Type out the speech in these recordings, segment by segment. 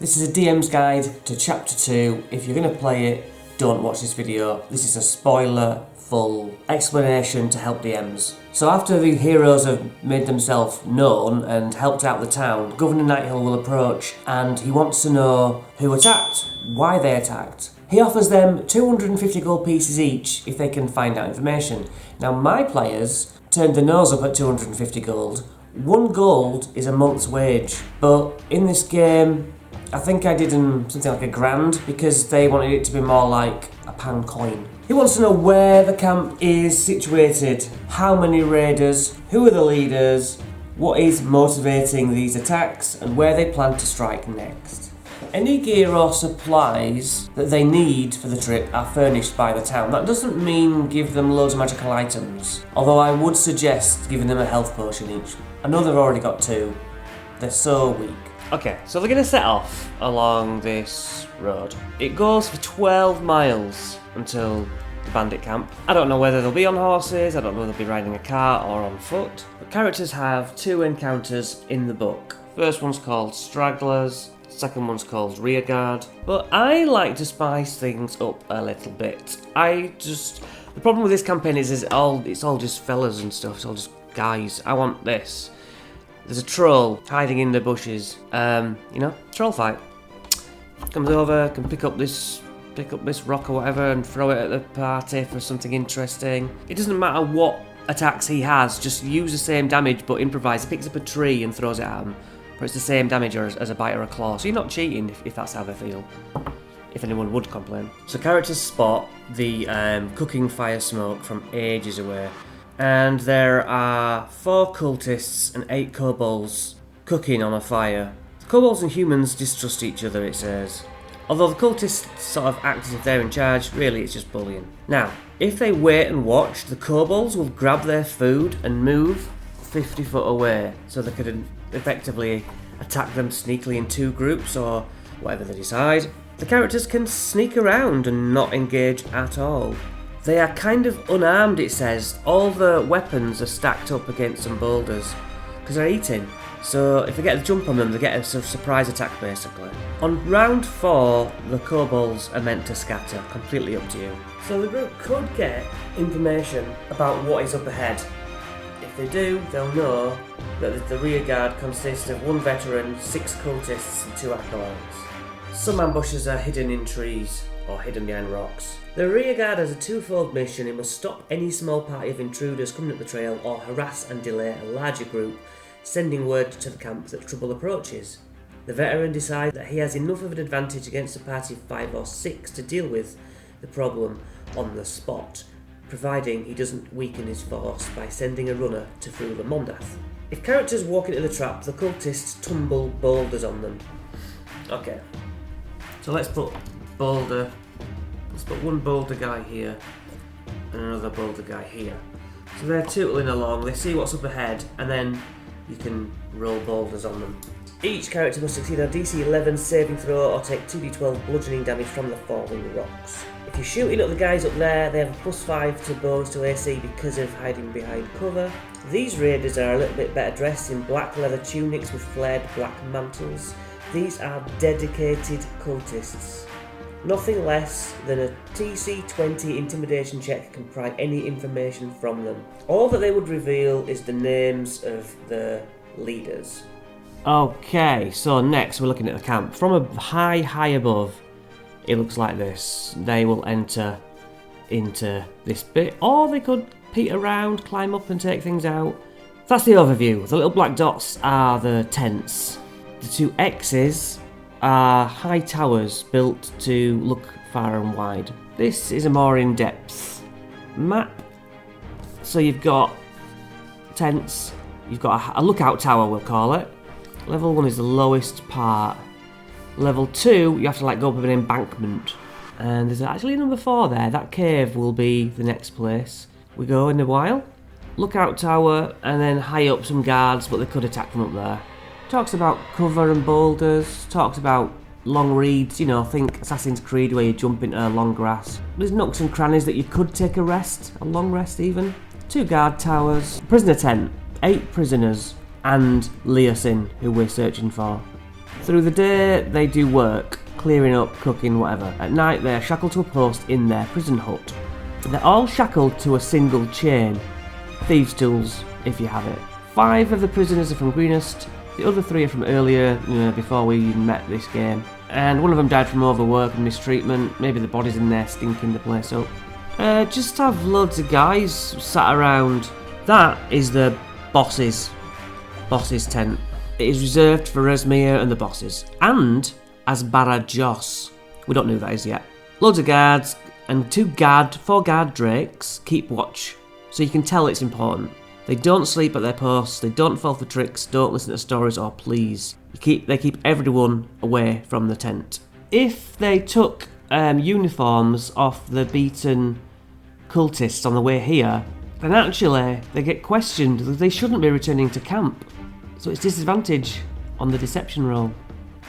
This is a DM's guide to chapter 2. If you're going to play it, don't watch this video. This is a spoiler-full explanation to help DMs. So after the heroes have made themselves known and helped out the town, Governor Nighthill will approach and he wants to know who attacked, why they attacked. He offers them 250 gold pieces each if they can find out information. Now my players turned their nose up at 250 gold. 1 gold is a month's wage, but in this game I think I did something like £1,000 because they wanted it to be more like a pound coin. He wants to know where the camp is situated, how many raiders, who are the leaders, what is motivating these attacks, and where they plan to strike next. Any gear or supplies that they need for the trip are furnished by the town. That doesn't mean give them loads of magical items, although I would suggest giving them a health potion each. I know they've already got 2. They're so weak. Okay, so they're going to set off along this road. It goes for 12 miles until the bandit camp. I don't know whether they'll be on horses, I don't know whether they'll be riding a cart or on foot. But characters have 2 encounters in the book. First one's called Stragglers, second one's called Rearguard. But I like to spice things up a little bit. The problem with this campaign is it's all just fellas and stuff, it's all just guys. I want this. There's a troll hiding in the bushes. Troll fight. Comes over, can pick up this rock or whatever and throw it at the party for something interesting. It doesn't matter what attacks he has, just use the same damage but improvise. He picks up a tree and throws it at him, but it's the same damage as a bite or a claw. So you're not cheating if that's how they feel. If anyone would complain. So characters spot the cooking fire smoke from ages away. And there are 4 cultists and 8 kobolds cooking on a fire. Kobolds and humans distrust each other, it says. Although the cultists sort of act as if they're in charge, really it's just bullying. Now, if they wait and watch, the kobolds will grab their food and move 50 foot away, so they could effectively attack them sneakily in 2 groups or whatever they decide. The characters can sneak around and not engage at all. They are kind of unarmed, it says. All the weapons are stacked up against some boulders because they're eating. So if they get a jump on them, they get a sort of surprise attack basically. On round 4, the kobolds are meant to scatter, completely up to you. So the group could get information about what is up ahead. If they do, they'll know that the rear guard consists of 1 veteran, 6 cultists and 2 acolytes. Some ambushes are hidden in trees or hidden behind rocks. The rearguard has a 2-fold mission. It must stop any small party of intruders coming up the trail or harass and delay a larger group, sending word to the camp that trouble approaches. The veteran decides that he has enough of an advantage against a party of 5 or 6 to deal with the problem on the spot, providing he doesn't weaken his force by sending a runner to fool the Mondath. If characters walk into the trap, the cultists tumble boulders on them. Okay, so let's put one boulder guy here and another boulder guy here. So they're tootling along, they see what's up ahead, and then you can roll boulders on them. Each character must succeed a DC 11 saving throw or take 2d12 bludgeoning damage from the falling rocks. If you're shooting at the guys up there, they have a +5 to bonus to AC because of hiding behind cover. These raiders are a little bit better dressed in black leather tunics with flared black mantles. These are dedicated cultists. Nothing less than a TC 20 intimidation check can pry any information from them. All that they would reveal is the names of the leaders. Okay, so next we're looking at the camp. From a high above, it looks like this. They will enter into this bit, or they could peek around, climb up and take things out. That's the overview. The little black dots are the tents. The 2 X's are high towers built to look far and wide. This is a more in-depth map. So you've got tents, you've got a lookout tower, we'll call it. Level 1 is the lowest part. Level 2, you have to go up an embankment. And there's actually number 4 there. That cave will be the next place we go in a while. Lookout tower, and then high up some guards, but they could attack from up there. Talks about cover and boulders, talks about long reeds, think Assassin's Creed where you jump into long grass. There's nooks and crannies that you could take a rest, a long rest even. 2 guard towers, prisoner tent, 8 prisoners, and Leosin, who we're searching for. Through the day, they do work, clearing up, cooking, whatever. At night, they are shackled to a post in their prison hut. They're all shackled to a single chain. Thieves' tools, if you have it. 5 of the prisoners are from Greenest. The other 3 are from earlier, before we met this game. And one of them died from overwork and mistreatment. Maybe the bodies in there stinking the place up. Just have loads of guys sat around. That is the boss's tent. It is reserved for Resmir and the bosses. And Asbara Joss. We don't know who that is yet. Loads of guards and 4 guard drakes keep watch. So you can tell it's important. They don't sleep at their posts, they don't fall for tricks, don't listen to stories or pleas. They keep everyone away from the tent. If they took uniforms off the beaten cultists on the way here, then actually they get questioned that they shouldn't be returning to camp. So it's disadvantage on the deception roll.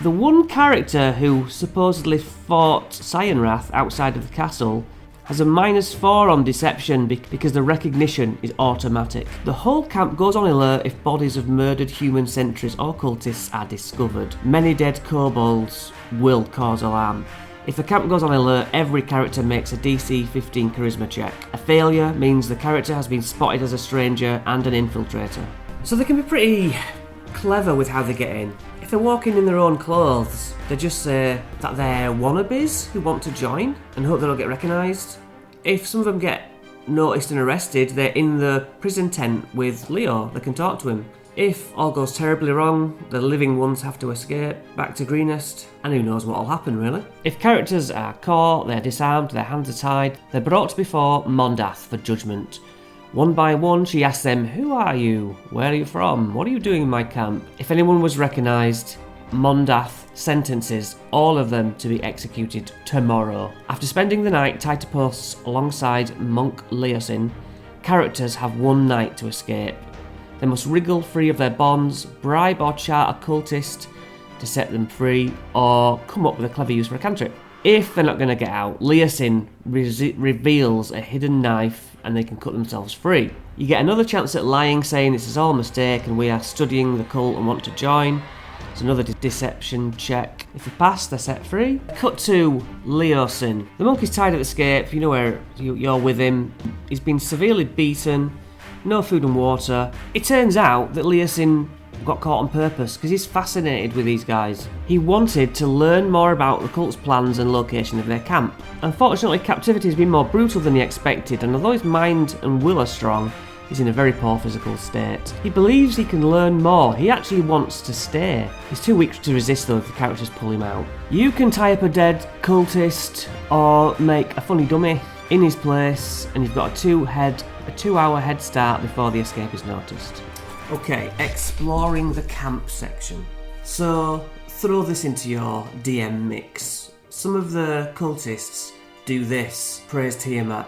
The one character who supposedly fought Cyanrath outside of the castle has a -4 on deception because the recognition is automatic. The whole camp goes on alert if bodies of murdered human sentries or cultists are discovered. Many dead kobolds will cause alarm. If the camp goes on alert, every character makes a DC 15 charisma check. A failure means the character has been spotted as a stranger and an infiltrator. So they can be pretty clever with how they get in. If they're walking in their own clothes, they just say that they're wannabes who want to join and hope they don't get recognised. If some of them get noticed and arrested, they're in the prison tent with Leo. They can talk to him. If all goes terribly wrong, the living ones have to escape back to Greenest, and who knows what'll happen really. If characters are caught, they're disarmed, their hands are tied, they're brought before Mondath for judgment. One by one, she asks them, "Who are you? Where are you from? What are you doing in my camp?" If anyone was recognised, Mondath sentences all of them to be executed tomorrow. After spending the night tied to posts alongside Monk Leosin, characters have 1 night to escape. They must wriggle free of their bonds, bribe or chart a cultist to set them free, or come up with a clever use for a cantrip. If they're not going to get out, Leosin reveals a hidden knife and they can cut themselves free. You get another chance at lying, saying this is all a mistake and we are studying the cult and want to join. It's another deception check. If you pass, they're set free. Cut to Leosin. The monk is tied at the scape, you know where you're with him. He's been severely beaten, no food and water. It turns out that Leosin got caught on purpose because he's fascinated with these guys. He wanted to learn more about the cult's plans and location of their camp. Unfortunately, captivity has been more brutal than he expected, and although his mind and will are strong, he's in a very poor physical state. He believes he can learn more. He actually wants to stay. He's too weak to resist though if the characters pull him out. You can tie up a dead cultist or make a funny dummy in his place, and you've got a 2-hour head start before the escape is noticed. Okay, exploring the camp section. So, throw this into your DM mix. Some of the cultists do this, praise Tiamat.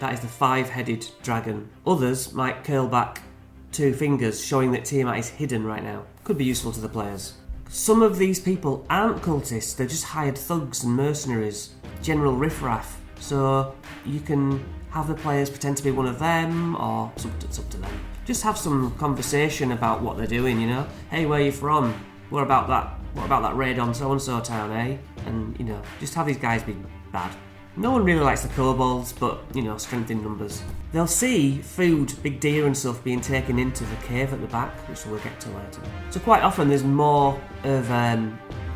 That is the 5-headed dragon. Others might curl back 2 fingers, showing that Tiamat is hidden right now. Could be useful to the players. Some of these people aren't cultists, they're just hired thugs and mercenaries. General riffraff. So, you can have the players pretend to be one of them, or it's up to them. Just have some conversation about what they're doing, you know? Hey, where are you from? What about that raid on so-and-so town, eh? And, just have these guys be bad. No one really likes the kobolds, but, strength in numbers. They'll see food, big deer and stuff being taken into the cave at the back, which we'll get to later. So quite often there's more of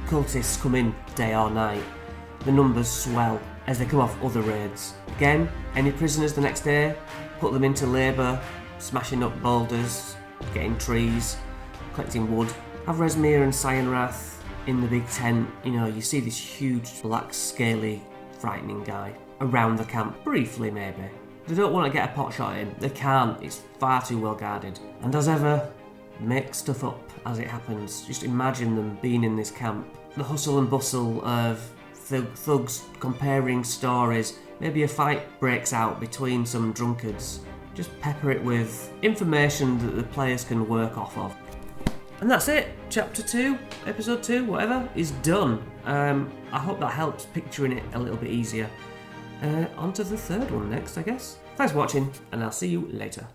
cultists come in day or night. The numbers swell as they come off other raids. Again, any prisoners the next day, put them into labour, smashing up boulders, getting trees, collecting wood. Have Resmir and Cyanrath in the big tent. You see this huge, black, scaly, frightening guy around the camp, briefly maybe. They don't want to get a pot shot at him. They can't, it's far too well guarded. And as ever, make stuff up as it happens. Just imagine them being in this camp. The hustle and bustle of thugs comparing stories. Maybe a fight breaks out between some drunkards. Just pepper it with information that the players can work off of. And that's it. Chapter 2, Episode 2, whatever, is done. I hope that helps picturing it a little bit easier. On to the third one next, I guess. Thanks for watching, and I'll see you later.